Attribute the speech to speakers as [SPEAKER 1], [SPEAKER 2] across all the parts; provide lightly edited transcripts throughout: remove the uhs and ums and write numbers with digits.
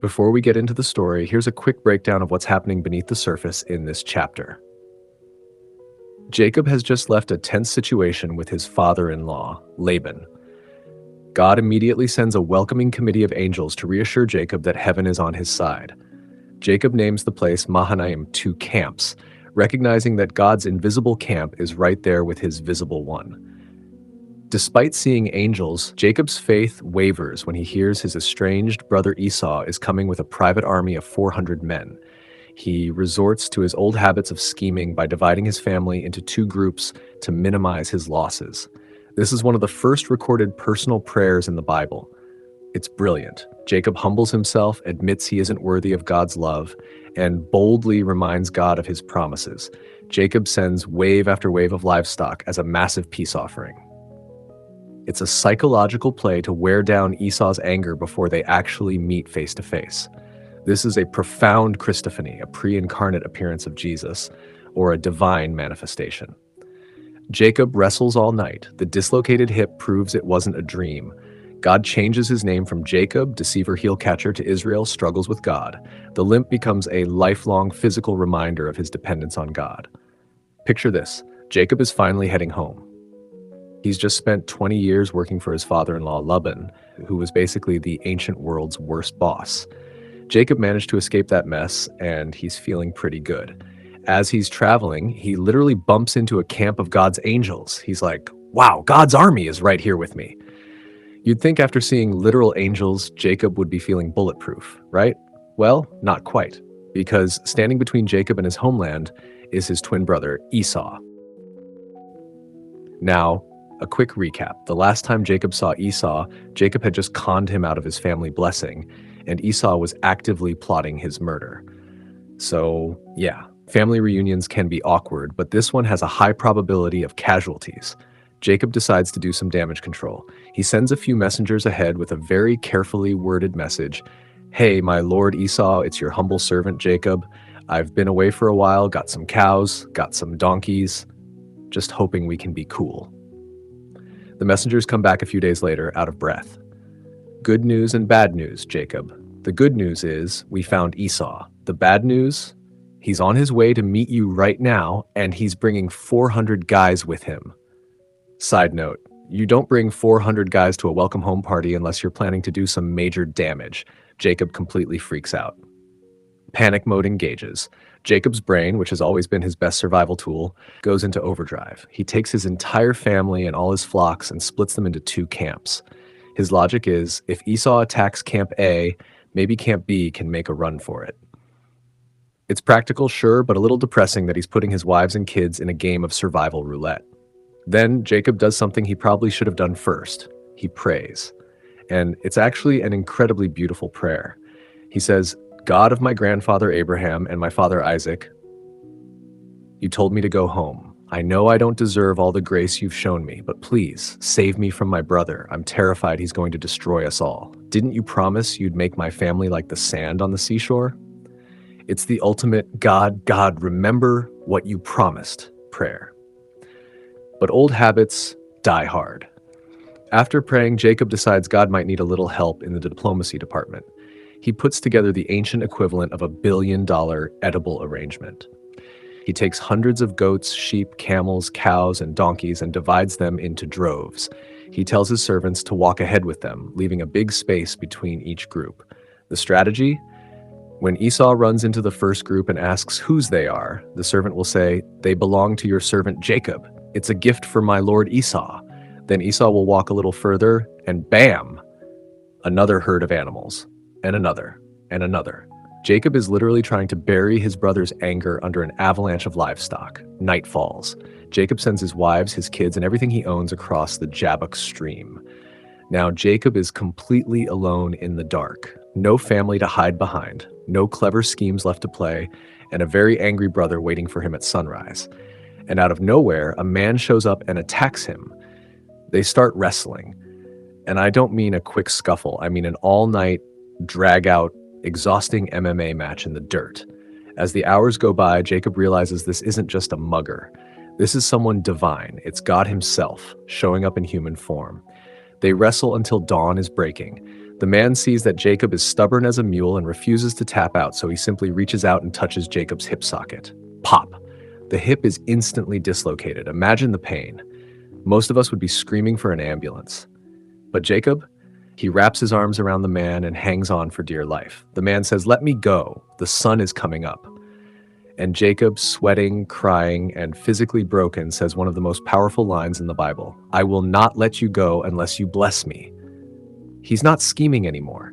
[SPEAKER 1] Before we get into the story, here's a quick breakdown of what's happening beneath the surface in this chapter. Jacob has just left a tense situation with his father-in-law, Laban. God immediately sends a welcoming committee of angels to reassure Jacob that heaven is on his side. Jacob names the place Mahanaim, 2 camps, recognizing that God's invisible camp is right there with his visible one. Despite seeing angels, Jacob's faith wavers when he hears his estranged brother Esau is coming with a private army of 400 men. He resorts to his old habits of scheming by dividing his family into 2 groups to minimize his losses. This is one of the first recorded personal prayers in the Bible. It's brilliant. Jacob humbles himself, admits he isn't worthy of God's love, and boldly reminds God of his promises. Jacob sends wave after wave of livestock as a massive peace offering. It's a psychological play to wear down Esau's anger before they actually meet face to face. This is a profound Christophany, a pre-incarnate appearance of Jesus, or a divine manifestation. Jacob wrestles all night. The dislocated hip proves it wasn't a dream. God changes his name from Jacob, deceiver heel catcher, to Israel, struggles with God. The limp becomes a lifelong physical reminder of his dependence on God. Picture this. Jacob is finally heading home. He's just spent 20 years working for his father-in-law, Laban, who was basically the ancient world's worst boss. Jacob managed to escape that mess, and he's feeling pretty good. As he's traveling, he literally bumps into a camp of God's angels. He's like, wow, God's army is right here with me. You'd think after seeing literal angels, Jacob would be feeling bulletproof, right? Well, not quite, because standing between Jacob and his homeland is his twin brother, Esau. Now, a quick recap. The last time Jacob saw Esau, Jacob had just conned him out of his family blessing, and Esau was actively plotting his murder. So, yeah, family reunions can be awkward, but this one has a high probability of casualties. Jacob decides to do some damage control. He sends a few messengers ahead with a very carefully worded message. Hey, my lord Esau, it's your humble servant Jacob. I've been away for a while, got some cows, got some donkeys, just hoping we can be cool. The messengers come back a few days later, out of breath. Good news and bad news, Jacob. The good news is we found Esau. The bad news, he's on his way to meet you right now, and he's bringing 400 guys with him. Side note, you don't bring 400 guys to a welcome home party unless you're planning to do some major damage. Jacob completely freaks out. Panic mode engages. Jacob's brain, which has always been his best survival tool, goes into overdrive. He takes his entire family and all his flocks and splits them into 2 camps. His logic is, if Esau attacks Camp A, maybe Camp B can make a run for it. It's practical, sure, but a little depressing that he's putting his wives and kids in a game of survival roulette. Then Jacob does something he probably should have done first. He prays. And it's actually an incredibly beautiful prayer. He says, God of my grandfather Abraham and my father Isaac, you told me to go home. I know I don't deserve all the grace you've shown me, but please save me from my brother. I'm terrified he's going to destroy us all. Didn't you promise you'd make my family like the sand on the seashore? It's the ultimate God, remember what you promised prayer. But old habits die hard. After praying, Jacob decides God might need a little help in the diplomacy department. He puts together the ancient equivalent of $1 billion edible arrangement. He takes hundreds of goats, sheep, camels, cows, and donkeys and divides them into droves. He tells his servants to walk ahead with them, leaving a big space between each group. The strategy? When Esau runs into the first group and asks whose they are, the servant will say, they belong to your servant Jacob. It's a gift for my lord Esau. Then Esau will walk a little further, and bam! Another herd of animals. And another, and another. Jacob is literally trying to bury his brother's anger under an avalanche of livestock. Night falls. Jacob sends his wives, his kids, and everything he owns across the Jabbok stream. Now Jacob is completely alone in the dark. No family to hide behind, no clever schemes left to play, and a very angry brother waiting for him at sunrise. And out of nowhere, a man shows up and attacks him. They start wrestling. And I don't mean a quick scuffle, I mean an all-night, drag-out, exhausting MMA match in the dirt. As the hours go by, Jacob realizes this isn't just a mugger. This is someone divine. It's God himself, showing up in human form. They wrestle until dawn is breaking. The man sees that Jacob is stubborn as a mule and refuses to tap out, so he simply reaches out and touches Jacob's hip socket. Pop! The hip is instantly dislocated. Imagine the pain. Most of us would be screaming for an ambulance. But Jacob, he wraps his arms around the man and hangs on for dear life. The man says, "Let me go. The sun is coming up." And Jacob, sweating, crying, and physically broken, says one of the most powerful lines in the Bible: "I will not let you go unless you bless me." He's not scheming anymore.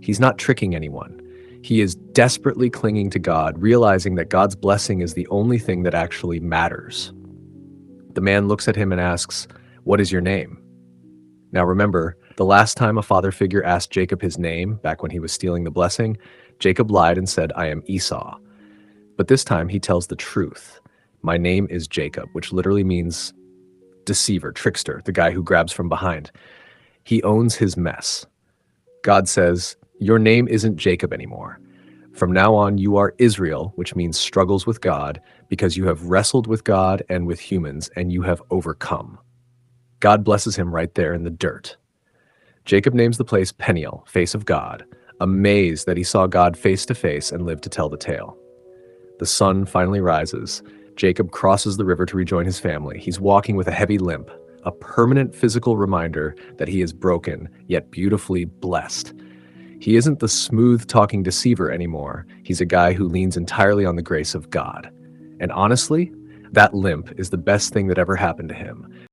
[SPEAKER 1] He's not tricking anyone. He is desperately clinging to God, realizing that God's blessing is the only thing that actually matters. The man looks at him and asks, "What is your name?" Now remember, the last time a father figure asked Jacob his name, back when he was stealing the blessing, Jacob lied and said, "I am Esau." But this time he tells the truth. "My name is Jacob," which literally means deceiver, trickster, the guy who grabs from behind. He owns his mess. God says, "Your name isn't Jacob anymore. From now on, you are Israel," which means struggles with God, because you have wrestled with God and with humans, and you have overcome. God blesses him right there in the dirt. Jacob names the place Peniel, face of God, amazed that he saw God face to face and lived to tell the tale. The sun finally rises. Jacob crosses the river to rejoin his family. He's walking with a heavy limp, a permanent physical reminder that he is broken, yet beautifully blessed. He isn't the smooth-talking deceiver anymore. He's a guy who leans entirely on the grace of God. And honestly, that limp is the best thing that ever happened to him.